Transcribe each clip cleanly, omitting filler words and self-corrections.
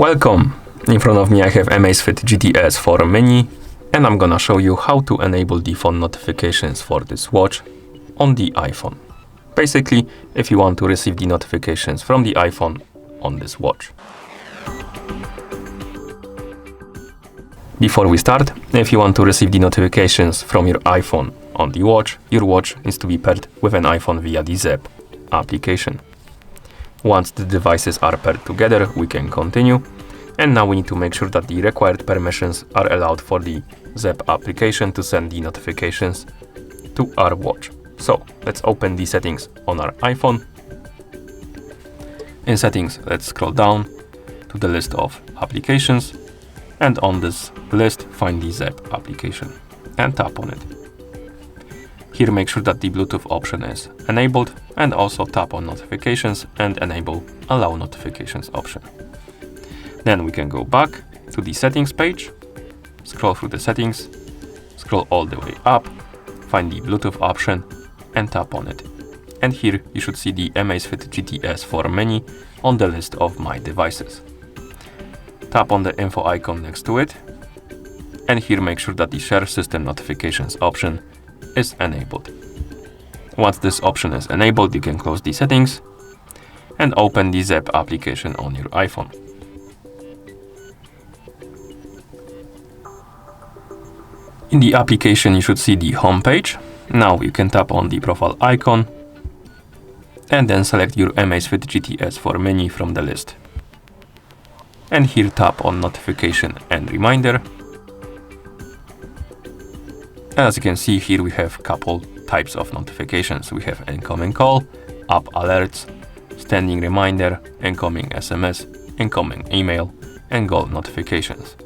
Welcome! In front of me I have Amazfit GTS for Mini, and I'm gonna show you how to enable the phone notifications for this watch on the iPhone. Basically, if you want to receive the notifications from the iPhone on this watch. Before we start, if you want to receive the notifications from your iPhone on the watch, your watch needs to be paired with an iPhone via the Zep application. Once the devices are paired together, we can continue. And now we need to make sure that the required permissions are allowed for the Zep application to send the notifications to our watch. So let's open the settings on our iPhone. In settings, let's scroll down to the list of applications. And on this list, find the Zep application and tap on it. Here, make sure that the Bluetooth option is enabled, and also tap on notifications and enable allow notifications option. Then we can go back to the settings page, scroll through the settings, scroll all the way up, find the Bluetooth option and tap on it. And here you should see the Amazfit GTS for Mini on the list of my devices. Tap on the info icon next to it, and here make sure that the share system notifications option is enabled. Once this option is enabled, you can close the settings and open the Zep application on your iPhone. In the application, you should see the home page. Now you can tap on the profile icon and then select your Amazfit GTS for Mini from the list. And here tap on notification and reminder. As you can see here, we have couple types of notifications. We have incoming call, app alerts, standing reminder, incoming SMS, incoming email, and goal notifications.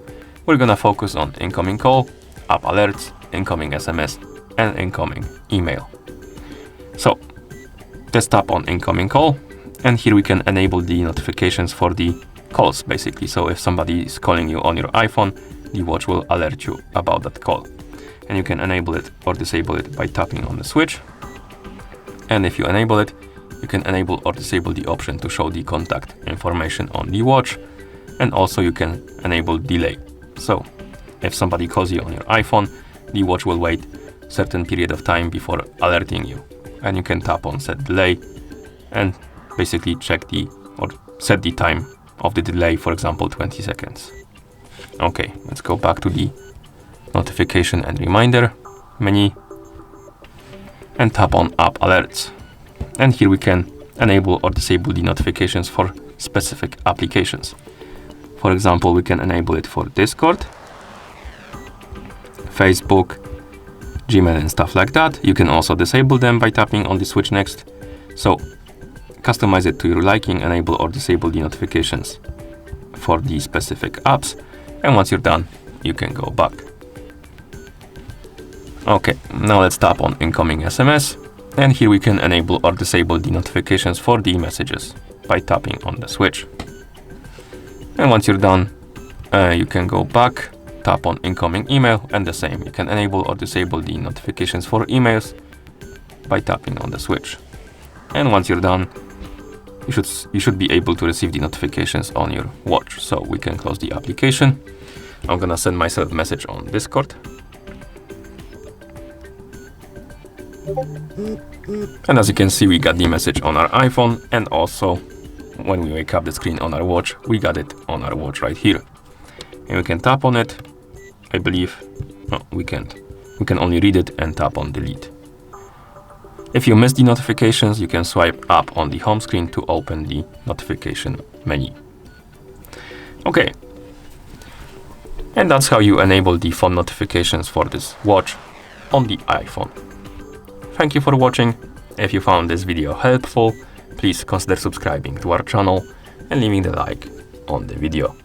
We're gonna focus on incoming call, app alerts, incoming SMS, and incoming email. So let's tap on incoming call, and here we can enable the notifications for the calls basically. So if somebody is calling you on your iPhone, the watch will alert you about that call. And you can enable it or disable it by tapping on the switch. And if you enable it, you can enable or disable the option to show the contact information on the watch. And also you can enable delay. So if somebody calls you on your iPhone, the watch will wait a certain period of time before alerting you. And you can tap on set delay and basically check the or set the time of the delay, for example 20 seconds. Okay, let's go back to the notification and reminder menu and tap on app alerts. And here we can enable or disable the notifications for specific applications. For example, we can enable it for Discord, Facebook, Gmail and stuff like that. You can also disable them by tapping on the switch next. So customize it to your liking, enable or disable the notifications for the specific apps. And once you're done, you can go back. Okay, now let's tap on incoming SMS, and here we can enable or disable the notifications for the messages by tapping on the switch. And once you're done, you can go back, tap on incoming email, and the same. You can enable or disable the notifications for emails by tapping on the switch. And once you're done, you should be able to receive the notifications on your watch. So we can close the application. I'm gonna send myself a message on Discord. And as you can see, we got the message on our iPhone, and also when we wake up the screen on our watch, we got it on our watch right here. And we can tap on it, I believe. No, we can't. We can only read it and tap on delete. If you miss the notifications, you can swipe up on the home screen to open the notification menu. Okay. And that's how you enable the phone notifications for this watch on the iPhone. Thank you for watching. If you found this video helpful, please consider subscribing to our channel and leaving the like on the video.